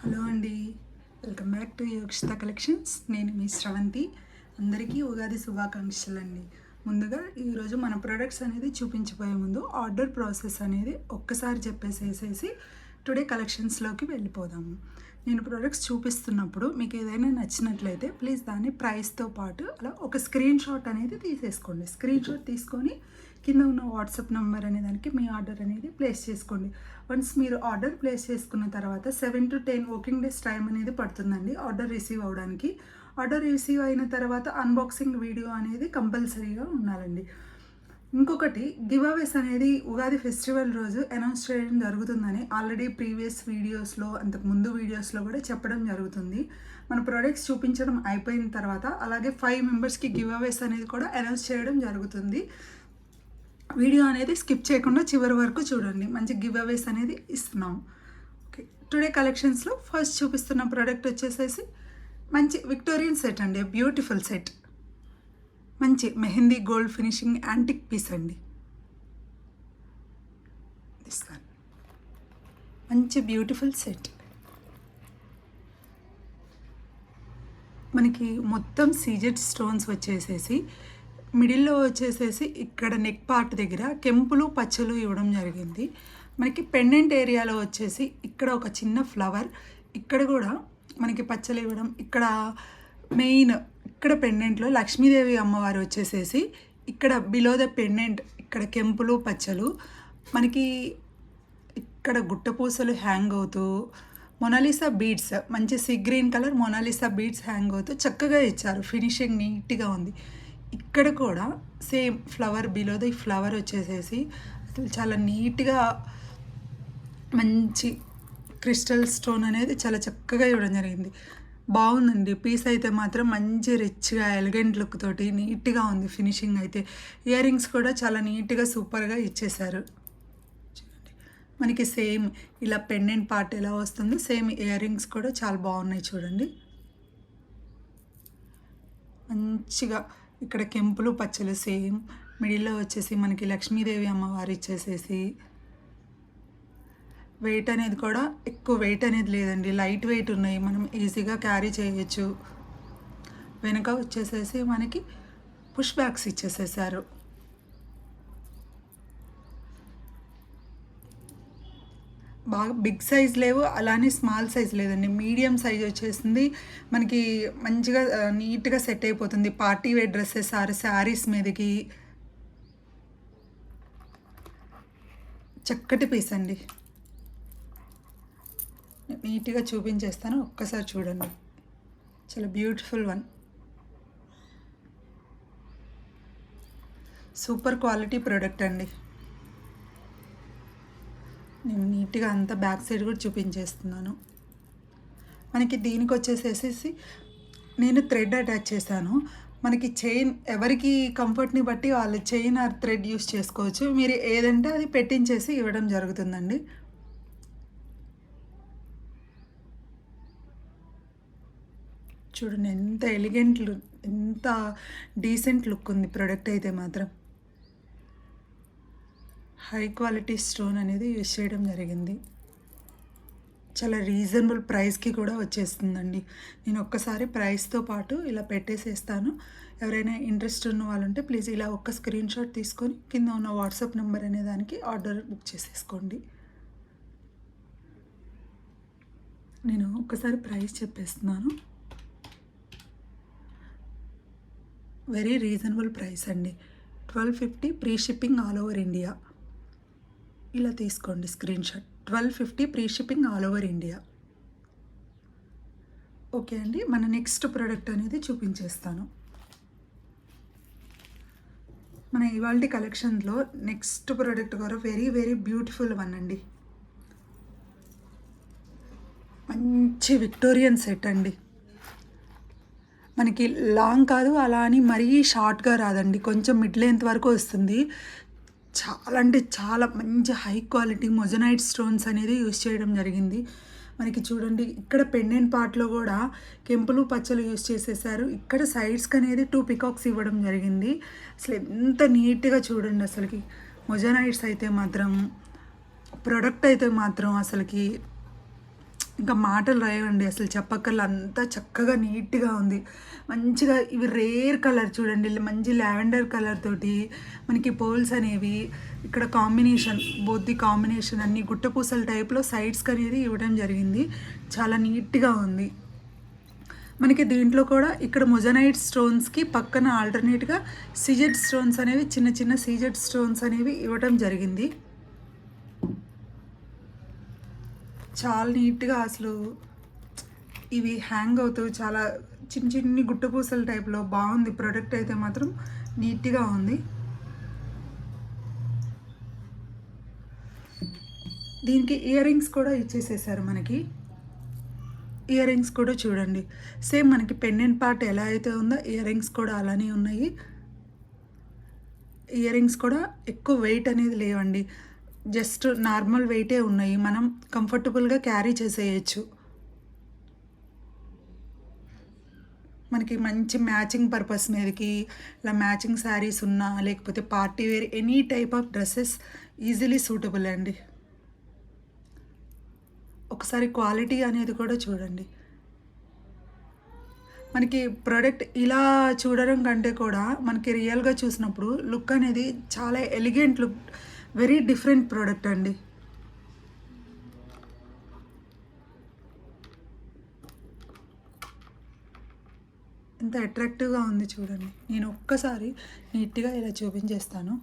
Hello అండి, welcome back to Yogitha collections. నేను మీ శ్రవంతి. అందరికీ ఉగాది శుభాకాంక్షలు అండి. ముందుగా ఈరోజు మన ప్రొడక్ట్స్ అనేది చూపించబోయే ముందు ఆర్డర్ ప్రాసెస్ అనేది ఒక్కసారి చెప్పేసేసి టుడే కలెక్షన్స్లోకి వెళ్ళిపోదాము. నేను ప్రొడక్ట్స్ చూపిస్తున్నప్పుడు మీకు ఏదైనా నచ్చినట్లయితే ప్లీజ్ దాన్ని ప్రైస్తో పాటు అలా ఒక స్క్రీన్ షాట్ అనేది తీసేసుకోండి. స్క్రీన్ షాట్ తీసుకొని కింద ఉన్న వాట్సాప్ నెంబర్ అనే దానికి మీ ఆర్డర్ అనేది ప్లేస్ చేసుకోండి. వన్స్ మీరు ఆర్డర్ ప్లేస్ చేసుకున్న తర్వాత 7 to 10 వర్కింగ్ డేస్ టైం అనేది పడుతుందండి ఆర్డర్ రిసీవ్ అవ్వడానికి. ఆర్డర్ రిసీవ్ అయిన తర్వాత అన్బాక్సింగ్ వీడియో అనేది కంపల్సరీగా ఉండాలండి. ఇంకొకటి గివ్ అవేస్ అనేది ఉగాది ఫెస్టివల్ రోజు అనౌన్స్ చేయడం జరుగుతుందని ఆల్రెడీ ప్రీవియస్ వీడియోస్లో అంతకుముందు వీడియోస్లో కూడా చెప్పడం జరుగుతుంది. మన ప్రోడక్ట్స్ చూపించడం అయిపోయిన తర్వాత అలాగే 5 మెంబర్స్కి గివ్ అవేస్ అనేది కూడా అనౌన్స్ చేయడం జరుగుతుంది. వీడియో అనేది స్కిప్ చేయకుండా చివరి వరకు చూడండి. మంచి గివ్ అవేస్ అనేది ఇస్తున్నాం. ఓకే, టుడే కలెక్షన్స్లో ఫస్ట్ చూపిస్తున్న ప్రోడక్ట్ వచ్చేసేసి మంచి విక్టోరియన్ సెట్ అండి. బ్యూటిఫుల్ సెట్, మంచి mehndi gold finishing antique piece అండి. మంచి బ్యూటిఫుల్ సెట్. మనకి మొత్తం సీజెడ్ స్టోన్స్ వచ్చేసేసి మిడిల్లో వచ్చేసేసి ఇక్కడ నెక్ పార్ట్ దగ్గర కెంపులు పచ్చలు ఇవ్వడం జరిగింది. మనకి పెండెంట్ ఏరియాలో వచ్చేసి ఇక్కడ ఒక చిన్న ఫ్లవర్, ఇక్కడ కూడా మనకి పచ్చలు ఇవ్వడం. ఇక్కడ మెయిన్ ఇక్కడ పెండెంట్లో లక్ష్మీదేవి అమ్మవారు వచ్చేసేసి ఇక్కడ బిలో ద పెండెంట్ ఇక్కడ కెంపులు పచ్చలు. మనకి ఇక్కడ గుట్టపూసలు హ్యాంగ్ అవుతూ మొనాలిసా బీడ్స్, మంచి sea green colour Mona Lisa beads hang అవుతూ చక్కగా ఇచ్చారు. ఫినిషింగ్ నీట్గా ఉంది. ఇక్కడ కూడా same flower below the flower వచ్చేసేసి అసలు చాలా నీట్గా మంచి క్రిస్టల్ స్టోన్ అనేది చాలా చక్కగా ఇవ్వడం జరిగింది. బాగుందండి పీస్ అయితే మాత్రం మంచి రిచ్గా ఎలిగెంట్ లుక్ తోటి నీట్గా ఉంది. ఫినిషింగ్ అయితే ఇయర్ రింగ్స్ కూడా చాలా నీట్గా సూపర్గా ఇచ్చేశారు. చూడండి, మనకి సేమ్ ఇలా పెండెంట్ పార్ట్ ఎలా వస్తుందో సేమ్ ఇయర్ రింగ్స్ కూడా చాలా బాగున్నాయి. చూడండి, మంచిగా ఇక్కడ కెంపులు పచ్చలు సేమ్ మిడిల్లో వచ్చేసి మనకి లక్ష్మీదేవి అమ్మవారు ఇచ్చేసేసి వెయిట్ అనేది కూడా ఎక్కువ వెయిట్ అనేది లేదండి. లైట్ వెయిట్ ఉన్నాయి, మనం ఈజీగా క్యారీ చేయొచ్చు. వెనక వచ్చేసేసి మనకి పుష్ బ్యాగ్స్ ఇచ్చేసేసారు. బాగా బిగ్ సైజ్ లేవు, అలానే స్మాల్ సైజ్ లేదండి. మీడియం సైజ్ వచ్చేసింది. మనకి మంచిగా నీట్గా సెట్ అయిపోతుంది party wear dresses or saris మీదకి. చక్కటి పీస్ అండి. నీట్గా చూపించేస్తాను, ఒక్కసారి చూడండి. చాలా beautiful one, super quality product అండి. నేను నీట్గా అంతా బ్యాక్ సైడ్ కూడా చూపించేస్తున్నాను. మనకి దీనికి వచ్చేసేసి నేను థ్రెడ్ అటాచ్ చేశాను. మనకి చైన్ ఎవరికి కంఫర్ట్ని బట్టి వాళ్ళు చైన్ ఆర్ థ్రెడ్ యూస్ చేసుకోవచ్చు. మీరు ఏదంటే అది పెట్టించేసి ఇవ్వడం జరుగుతుందండి. చూడండి ఎంత ఎలిగెంట్ లుక్, ఎంత డీసెంట్ లుక్ ఉంది ప్రోడక్ట్ అయితే మాత్రం. హై క్వాలిటీ స్టోన్ అనేది యూజ్ చేయడం జరిగింది. చాలా రీజనబుల్ ప్రైస్కి కూడా వచ్చేస్తుందండి. నేను ఒక్కసారి ప్రైస్తో పాటు ఇలా పెట్టేసేస్తాను. ఎవరైనా ఇంట్రెస్ట్ ఉన్న వాళ్ళు ఉంటే ప్లీజ్ ఇలా ఒక్క స్క్రీన్ షాట్ తీసుకొని కింద ఉన్న వాట్సాప్ నెంబర్ అనే దానికి ఆర్డర్ బుక్ చేసేసుకోండి. నేను ఒక్కసారి ప్రైస్ చెప్పేస్తున్నాను. వెరీ రీజనబుల్ ప్రైస్ అండి. 1250 free shipping all over India. ఇలా తీసుకోండి screen shot. 1250 free shipping all over India. Okay అండి, మన నెక్స్ట్ ప్రోడక్ట్ అనేది చూపించేస్తాను. మన ఇవాల్టి కలెక్షన్లో నెక్స్ట్ ప్రోడక్ట్ కూడా వెరీ వెరీ బ్యూటిఫుల్ వన్ అండి. మంచి విక్టోరియన్ సెట్ అండి. మనకి లాంగ్ కాదు, అలా అని మరీ షార్ట్గా రాదండి, కొంచెం మిడ్ లెంత్ వరకు వస్తుంది. చాలా అంటే చాలా మంచి హై క్వాలిటీ మొజనైట్ స్టోన్స్ అనేది యూజ్ చేయడం జరిగింది. మనకి చూడండి ఇక్కడ పెండెంట్ పార్ట్లో కూడా కెంపులు పచ్చలు యూజ్ చేసేసారు. ఇక్కడ సైడ్స్కి అనేది 2 పికాక్స్ ఇవ్వడం జరిగింది. అసలు ఎంత నీట్గా చూడండి. అసలుకి మొజనైట్స్ అయితే మాత్రం ప్రోడక్ట్ అయితే మాత్రం అసలుకి ఇంకా మాటలు రాయండి, అసలు చెప్పక్కర్ల, అంతా చక్కగా నీట్గా ఉంది. మంచిగా ఇవి రేర్ కలర్ చూడండి, మంచి లావెండర్ కలర్ తోటి మనకి పోల్స్ అనేవి ఇక్కడ కాంబినేషన్, బోత్ ది కాంబినేషన్ అన్ని గుట్టపూసల టైప్లో సైడ్స్కి అనేది ఇవ్వడం జరిగింది. చాలా నీట్గా ఉంది. మనకి దీంట్లో కూడా ఇక్కడ మొజనైట్ స్టోన్స్కి పక్కన ఆల్టర్నేట్గా సీజెడ్ స్టోన్స్ అనేవి, చిన్న చిన్న సీజెడ్ స్టోన్స్ అనేవి ఇవ్వడం జరిగింది. చాలా నీట్గా అసలు ఇవి హ్యాంగ్ అవుతూ చాలా చిన్న చిన్ని గుట్టపూసల టైప్లో బాగుంది. ప్రోడక్ట్ అయితే మాత్రం నీట్గా ఉంది. దీనికి ఇయర్ రింగ్స్ కూడా ఇచ్చేసేసారు మనకి. ఇయర్ రింగ్స్ కూడా చూడండి, సేమ్ మనకి పెండెంట్ పార్ట్ ఎలా అయితే ఉందో ఇయర్ రింగ్స్ కూడా అలానే ఉన్నాయి. ఇయర్ రింగ్స్ కూడా ఎక్కువ వెయిట్ అనేది లేవండి, జస్ట్ నార్మల్ వెయిటే ఉన్నాయి. మనం కంఫర్టబుల్గా క్యారీ చేసేయచ్చు. మనకి మంచి మ్యాచింగ్ పర్పస్ మీదకి, ఇలా మ్యాచింగ్ శారీస్ ఉన్నా, లేకపోతే party wear, any type of dresses easily suitable అండి. ఒకసారి క్వాలిటీ అనేది కూడా చూడండి. మనకి ప్రోడక్ట్ ఇలా చూడడం కంటే కూడా మనకి రియల్గా చూసినప్పుడు లుక్ అనేది చాలా elegant look, very different product అండి. ఎంత అట్రాక్టివ్గా ఉంది చూడండి. నేను ఒక్కసారి నీట్గా ఇలా చూపించేస్తాను.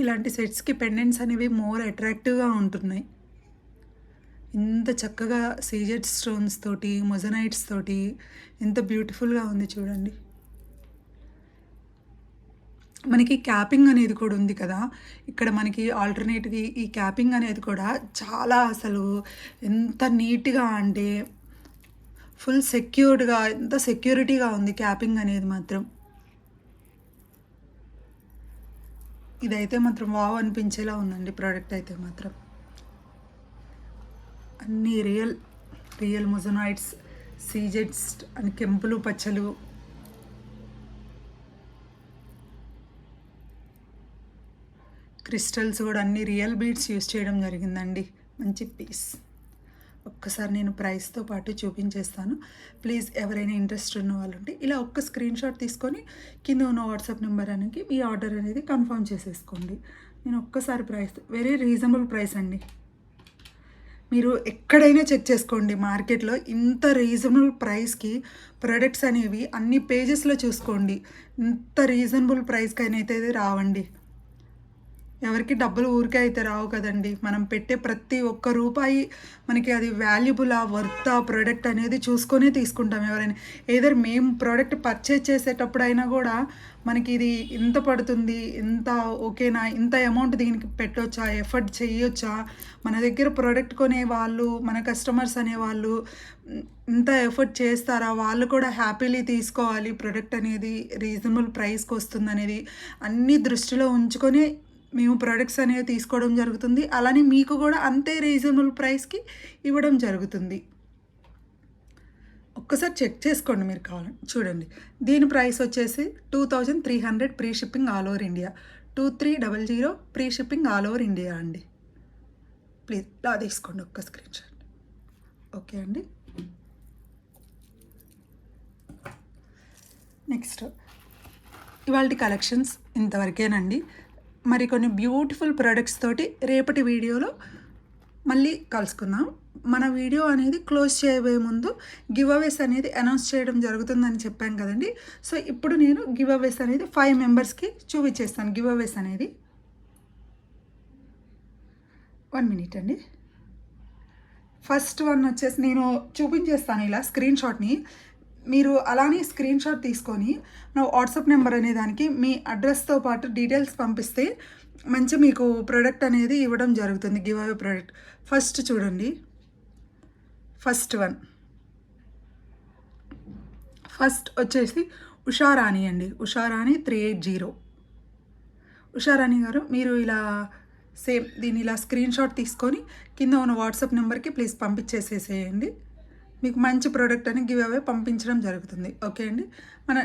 ఇలాంటి సెట్స్కి పెండెంట్స్ అనేవి మోర్ అట్రాక్టివ్గా ఉంటున్నాయి. ఇంత చక్కగా సీజెడ్ స్టోన్స్ తోటి, మొజనైట్స్ తోటి ఎంత బ్యూటిఫుల్గా ఉంది చూడండి. మనకి క్యాపింగ్ అనేది కూడా ఉంది కదా, ఇక్కడ మనకి ఆల్టర్నేట్గా ఈ క్యాపింగ్ అనేది కూడా చాలా అసలు ఎంత నీట్గా అంటే ఫుల్ సెక్యూర్డ్గా, ఎంత సెక్యూరిటీగా ఉంది క్యాపింగ్ అనేది మాత్రం. ఇదైతే మాత్రం వావ్ అనిపించేలా ఉందండి ప్రోడక్ట్ అయితే మాత్రం. అన్నీ రియల్ మొజనైట్స్, సీజెడ్స్ అని కెంపులు పచ్చలు, క్రిస్టల్స్ కూడా అన్ని రియల్ బీడ్స్ యూస్ చేయడం జరిగిందండి. మంచి పీస్. ఒక్కసారి నేను ప్రైస్తో పాటు చూపించేస్తాను. ప్లీజ్ ఎవరైనా ఇంట్రెస్ట్ ఉన్న వాళ్ళు ఉంటే ఇలా ఒక్క స్క్రీన్ షాట్ తీసుకొని కింద ఉన్న వాట్సాప్ నెంబర్ అనేది మీ ఆర్డర్ అనేది కన్ఫర్మ్ చేసేసుకోండి. నేను ఒక్కసారి ప్రైస్, వెరీ రీజనబుల్ ప్రైస్ అండి. మీరు ఎక్కడైనా చెక్ చేసుకోండి, మార్కెట్లో ఇంత రీజనబుల్ ప్రైస్కి ప్రొడక్ట్స్ అనేవి అన్ని పేజెస్లో చూసుకోండి. ఇంత రీజనబుల్ ప్రైస్కి అయితే రావండి. ఎవరికి డబ్బులు ఊరికే అయితే రావు కదండి. మనం పెట్టే ప్రతి ఒక్క రూపాయి మనకి అది వాల్యుబులా, వర్తా ప్రోడక్ట్ అనేది చూసుకొని తీసుకుంటాం. ఎవరైనా ఏదర్ మేము ప్రోడక్ట్ పర్చేజ్ చేసేటప్పుడు అయినా కూడా మనకి ఇది ఇంత పడుతుంది, ఇంత ఓకేనా, ఇంత అమౌంట్ దీనికి పెట్టొచ్చా, ఎఫర్ట్ చేయొచ్చా, మన దగ్గర ప్రోడక్ట్ కొనే వాళ్ళు, మన కస్టమర్స్ అనేవాళ్ళు ఇంత ఎఫర్ట్ చేస్తారా, వాళ్ళు కూడా హ్యాపీలీ తీసుకోవాలి, ప్రోడక్ట్ అనేది రీజనబుల్ ప్రైస్కి వస్తుంది అనేది అన్నీ దృష్టిలో ఉంచుకొని మేము ప్రోడక్ట్స్ అనేవి తీసుకోవడం జరుగుతుంది. అలానే మీకు కూడా అంతే రీజనబుల్ ప్రైస్కి ఇవ్వడం జరుగుతుంది. ఒక్కసారి చెక్ చేసుకోండి మీరు కావాలని. చూడండి, దీని ప్రైస్ వచ్చేసి 2300 free shipping all over India. 2300 free shipping all over India అండి. ప్లీజ్ ఇలా తీసుకోండి ఒక్క స్క్రీన్ షాట్. ఓకే అండి. నెక్స్ట్ ఇవాళ కలెక్షన్స్ ఇంతవరకేనండి. మరికొన్ని బ్యూటిఫుల్ ప్రొడక్ట్స్ తోటి రేపటి వీడియోలో మళ్ళీ కలుసుకుందాం. మన వీడియో అనేది క్లోజ్ చేయబోయే ముందు గివ్ అవేస్ అనేది అనౌన్స్ చేయడం జరుగుతుందని చెప్పాను కదండి. సో ఇప్పుడు నేను గివ్ అవేస్ అనేది 5 మెంబర్స్కి చూపించేస్తాను. గివ్ అవేస్ అనేది 1 మినిట్ అండి. ఫస్ట్ వన్ వచ్చేసి నేను చూపించేస్తాను ఇలా స్క్రీన్ షాట్ని. మీరు అలానే స్క్రీన్ షాట్ తీసుకొని నా వాట్సాప్ నెంబర్ అనే దానికి మీ అడ్రస్తో పాటు డీటెయిల్స్ పంపిస్తే మంచి మీకు ప్రోడక్ట్ అనేది ఇవ్వడం జరుగుతుంది, గివ్ అవే ప్రోడక్ట్. ఫస్ట్ చూడండి, ఫస్ట్ వన్, ఫస్ట్ వచ్చేసి ఉషారాణి అండి. ఉషారాణి 380. ఉషారాణి గారు, మీరు ఇలా సేమ్ దీన్ని ఇలా స్క్రీన్ షాట్ తీసుకొని కింద ఉన్న వాట్సాప్ నెంబర్కి ప్లీజ్ పంపించేసేసేయండి. మీకు మంచి ప్రోడక్ట్ అని గివ్ అవే పంపించడం జరుగుతుంది. ఓకే అండి. మన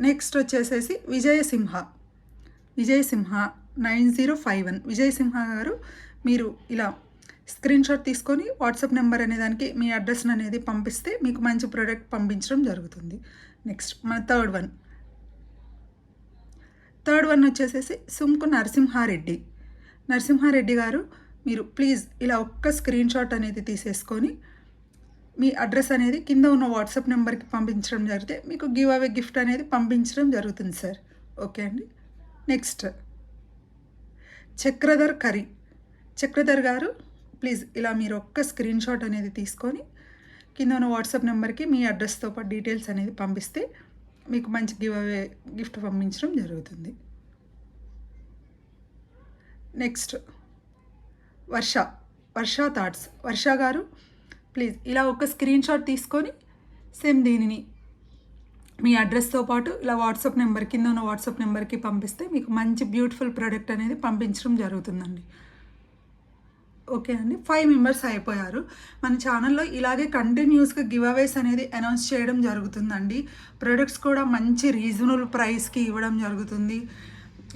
నెక్స్ట్ వచ్చేసేసి విజయసింహ 9051 విజయసింహ గారు, మీరు ఇలా స్క్రీన్ షాట్ తీసుకొని వాట్సాప్ నెంబర్ అనే దానికి మీ అడ్రస్ అనేది పంపిస్తే మీకు మంచి ప్రోడక్ట్ పంపించడం జరుగుతుంది. నెక్స్ట్ మన థర్డ్ వన్ వచ్చేసేసి సుంకు నరసింహారెడ్డి గారు, మీరు ప్లీజ్ ఇలా ఒక్క స్క్రీన్ షాట్ అనేది తీసేసుకొని మీ అడ్రస్ అనేది కింద ఉన్న వాట్సాప్ నెంబర్కి పంపించడం జరిగితే మీకు గివ్ అవే గిఫ్ట్ అనేది పంపించడం జరుగుతుంది సార్. ఓకే అండి. నెక్స్ట్ చక్రధర్ గారు, ప్లీజ్ ఇలా మీరు ఒక్క స్క్రీన్ షాట్ అనేది తీసుకొని కింద ఉన్న వాట్సాప్ నెంబర్కి మీ అడ్రస్తో పాటు డీటెయిల్స్ అనేది పంపిస్తే మీకు మంచి గివ్ అవే గిఫ్ట్ పంపించడం జరుగుతుంది. నెక్స్ట్ వర్ష థాట్స్ వర్ష గారు, ప్లీజ్ ఇలా ఒక స్క్రీన్ షాట్ తీసుకొని సేమ్ దీనిని మీ అడ్రస్తో పాటు ఇలా వాట్సాప్ నెంబర్ కింద ఉన్న వాట్సాప్ నెంబర్కి పంపిస్తే మీకు మంచి బ్యూటిఫుల్ ప్రోడక్ట్ అనేది పంపించడం జరుగుతుందండి. ఓకే అండి. 5 మెంబర్స్ అయిపోయారు. మన ఛానల్లో ఇలాగే కంటిన్యూస్గా గివ్ అవేస్ అనేది అనౌన్స్ చేయడం జరుగుతుందండి. ప్రొడక్ట్స్ కూడా మంచి రీజనబుల్ ప్రైస్కి ఇవ్వడం జరుగుతుంది.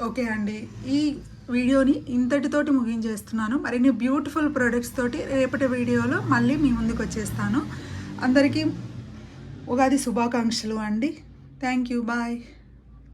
ఓకే అండి. ఈ వీడియోని ఇంతటితోటి ముగించేస్తున్నాను. మరిన్ని బ్యూటిఫుల్ ప్రొడక్ట్స్ తోటి రేపటి వీడియోలో మళ్ళీ మీ ముందుకు వచ్చేస్తాను. అందరికీ ఉగాది శుభాకాంక్షలు అండి. Thank you. బాయ్.